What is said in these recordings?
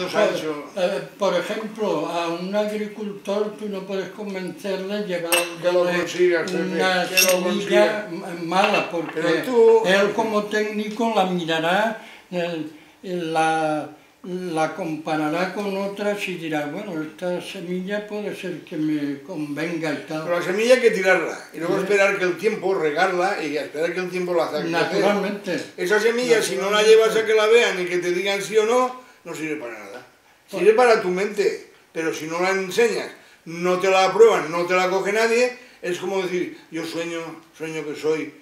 Alfonso Sancho. Por ejemplo, a un agricultor tú no puedes convencerle llevándole una semilla mala, porque él como técnico la mirará, la comparará con otras y dirá, bueno, esta semilla puede ser que me convenga y tal. Pero la semilla hay que tirarla y luego esperar que el tiempo, regarla y esperar que el tiempo la saque. Naturalmente. Esa semilla, si no la llevas a que la vean y que te digan sí o no, no sirve para nada. Sirve para tu mente, pero si no la enseñas, no te la aprueban, no te la coge nadie, es como decir, yo sueño que soy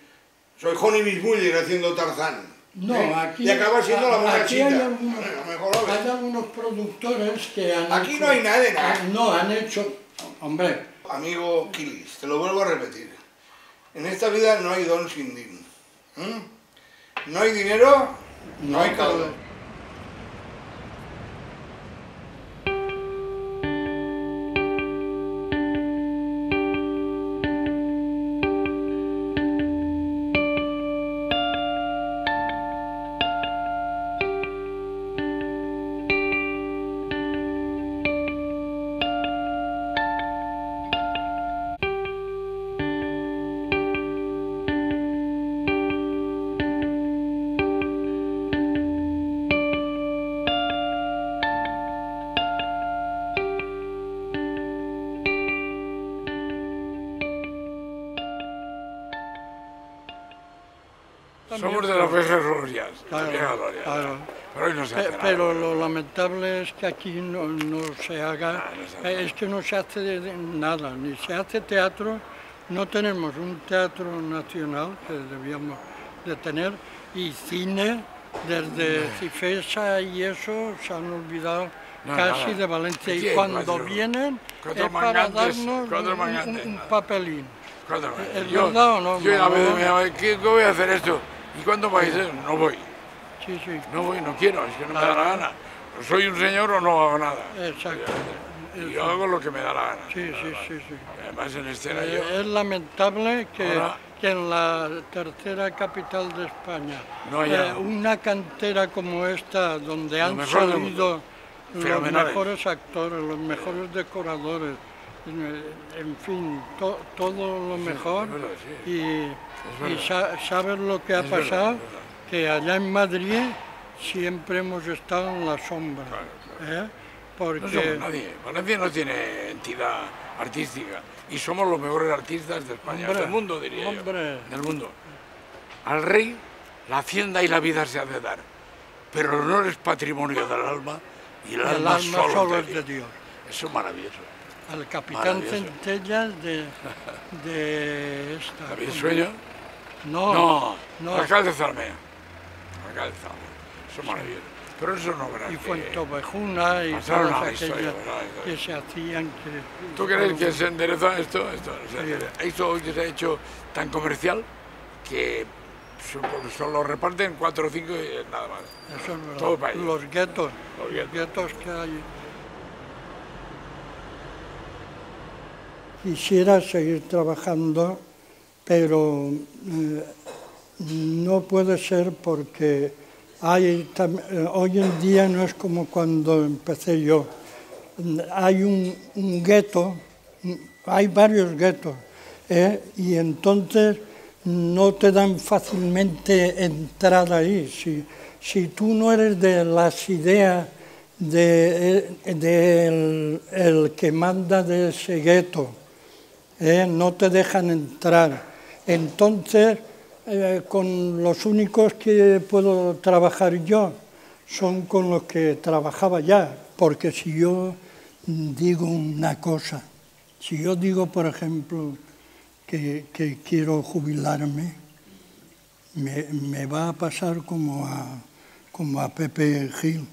Honey Bismuller haciendo Tarzán. No, aquí, y acaba siendo la monachita. Hay algunos productores que han aquí hecho, no hay nada de nada. No, han hecho... Hombre. Amigo Quilis, te lo vuelvo a repetir. En esta vida no hay don sin din. No hay dinero, no hay caldo. Somos de las viejas glorias, claro. Pero hoy no se hace nada. Pero lo lamentable es que aquí no se haga, es que no se hace nada, ni se hace teatro, no tenemos un teatro nacional que debíamos de tener, y cine, desde Cifesa y eso, se han olvidado casi de Valencia, y cuando vienen es para darnos un papelín. ¿Es verdad o no? Yo a veces ¿qué voy a hacer esto? ¿Y cuándo vais? No voy. Sí. No voy, no quiero, es que no me da la gana. O soy un señor o no hago nada. Exacto. Y yo hago lo que me da la gana. Sí. Además en escena yo... Es lamentable que en la tercera capital de España, una cantera como esta, donde han salido los mejores actores, los mejores decoradores, en fin, todo lo mejor, y sabes lo que ha pasado, que allá en Madrid siempre hemos estado en la sombra. Porque... No somos nadie, Valencia no tiene entidad artística y somos los mejores artistas de España, del mundo diría yo, del mundo. Al rey la hacienda y la vida se ha de dar, pero el honor es patrimonio del alma y el alma solo es de Dios. Eso es maravilloso. Al capitán Centellas de esta... ¿David Sueño? No. Alcalde Zalmea. Eso es maravilloso. Pero eso no verás. Y Fuentovejuna y todas aquellas que se hacían. ¿Tú crees que se endereza esto? Esto hoy se ha hecho tan comercial que solo reparten 4 o 5 y nada más. Eso es verdad. Todo para ellos. Los guetos que hay. Quisiera seguir trabajando, pero no puede ser porque hoy en día no es como cuando empecé yo. Hay un gueto, hay varios guetos, y entonces no te dan fácilmente entrada ahí. Si tú no eres de las ideas del que manda de ese gueto, no te dejan entrar. Entonces, con los únicos que puedo trabajar yo son con los que trabajaba ya, porque si yo digo una cosa, si yo digo, por ejemplo, que quiero jubilarme, me va a pasar como a Pepe Gil,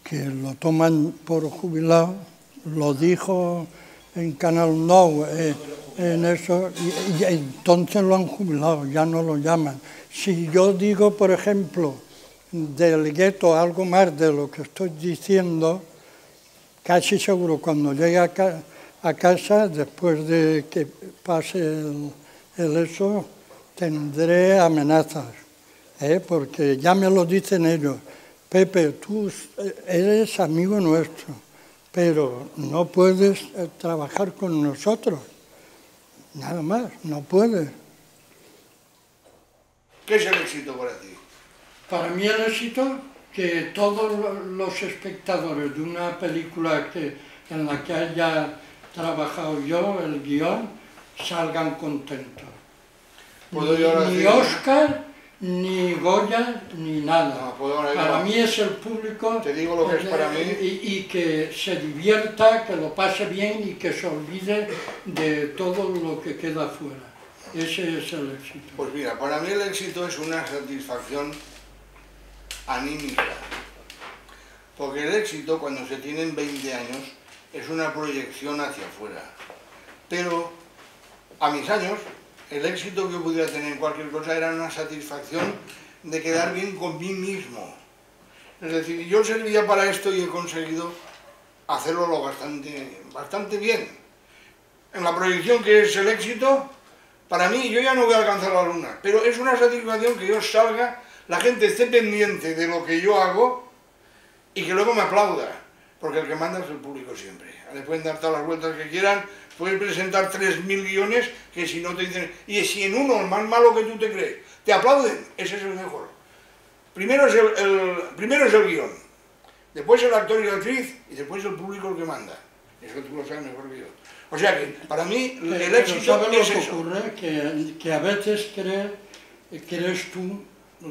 que lo toman por jubilado, lo dijo en Canal 9, en eso, y entonces lo han jubilado, ya no lo llaman. Si yo digo, por ejemplo, del gueto algo más de lo que estoy diciendo, casi seguro cuando llegue a casa, después de que pase el eso, tendré amenazas, porque ya me lo dicen ellos. Pepe, tú eres amigo nuestro, pero no puedes trabajar con nosotros. Nada más, no puedes. ¿Qué es el éxito para ti? Para mí el éxito, que todos los espectadores de una película en la que haya trabajado yo, el guión, salgan contentos. Ni Oscar, ni Goya, ni nada. Para mí es el público. Te digo lo que es para mí. Y que se divierta, que lo pase bien y que se olvide de todo lo que queda afuera. Ese es el éxito. Pues mira, para mí el éxito es una satisfacción anímica. Porque el éxito, cuando se tienen 20 años, es una proyección hacia afuera. Pero a mis años, el éxito que yo pudiera tener en cualquier cosa era una satisfacción de quedar bien con mí mismo. Es decir, yo servía para esto y he conseguido hacerlo bastante bien. En la proyección que es el éxito, para mí, yo ya no voy a alcanzar la luna, pero es una satisfacción que yo salga, la gente esté pendiente de lo que yo hago y que luego me aplauda, porque el que manda es el público siempre. Le pueden dar todas las vueltas que quieran, pueden presentar 3.000 guiones que si no te dicen... Y si en uno, el más malo que tú te crees, te aplauden, ese es el mejor. Primero es el guión, después el actor y la actriz y después el público el que manda. Eso tú lo sabes mejor que yo. O sea que, para mí, el éxito es eso. Ocurre que a veces crees tú,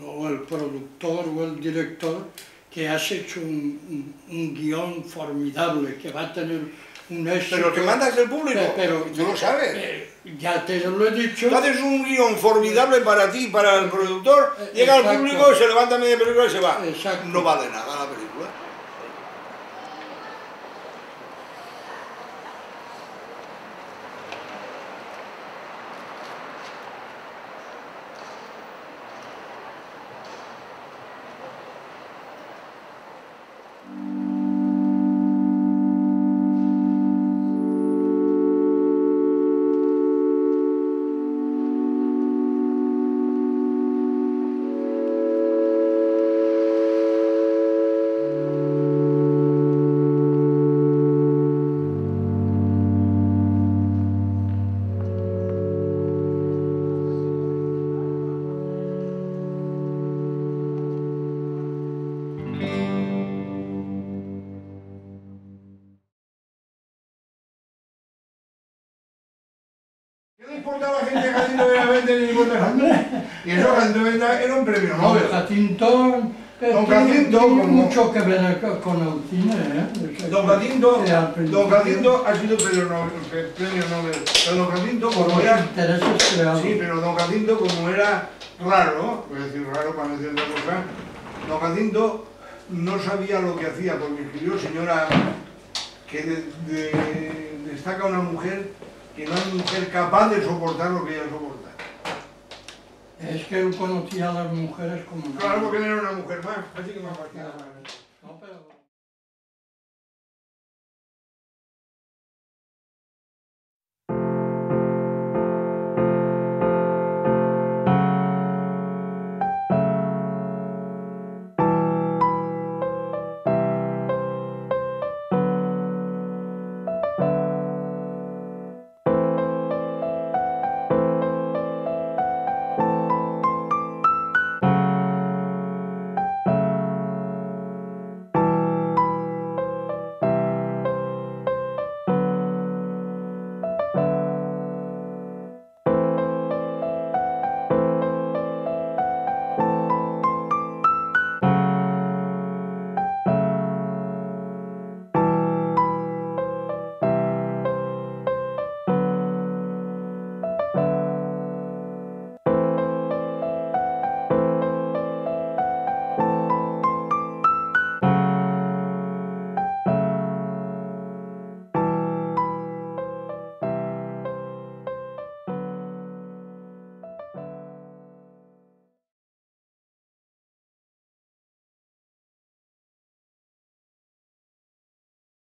o el productor o el director, que has hecho un guión formidable, que va a tener un éxito. Pero que mandas el público, pero tú lo sabes. Ya te lo he dicho. Tú haces un guión formidable para ti, para el productor, llega al público, se levanta media película y se va. Exacto. No vale nada la película. ¿Qué le importa a la gente que Jacinto Benavente ni importa a Jacinto? Y eso Jacinto Benavente era un premio Nobel. Don Jacinto tiene mucho que ver con el cine, ¿eh? Don Jacinto ha sido premio Nobel. Pero Don Jacinto, como era... Sí, pero Don Jacinto, como era raro, voy a decir raro para no decir otra cosa, Don Jacinto no sabía lo que hacía, porque escribió Señora, que destaca una mujer, que no hay mujer capaz de soportar lo que ella soporta. Es que él conocía a las mujeres como... Claro, porque él era una mujer más, así que más fácil.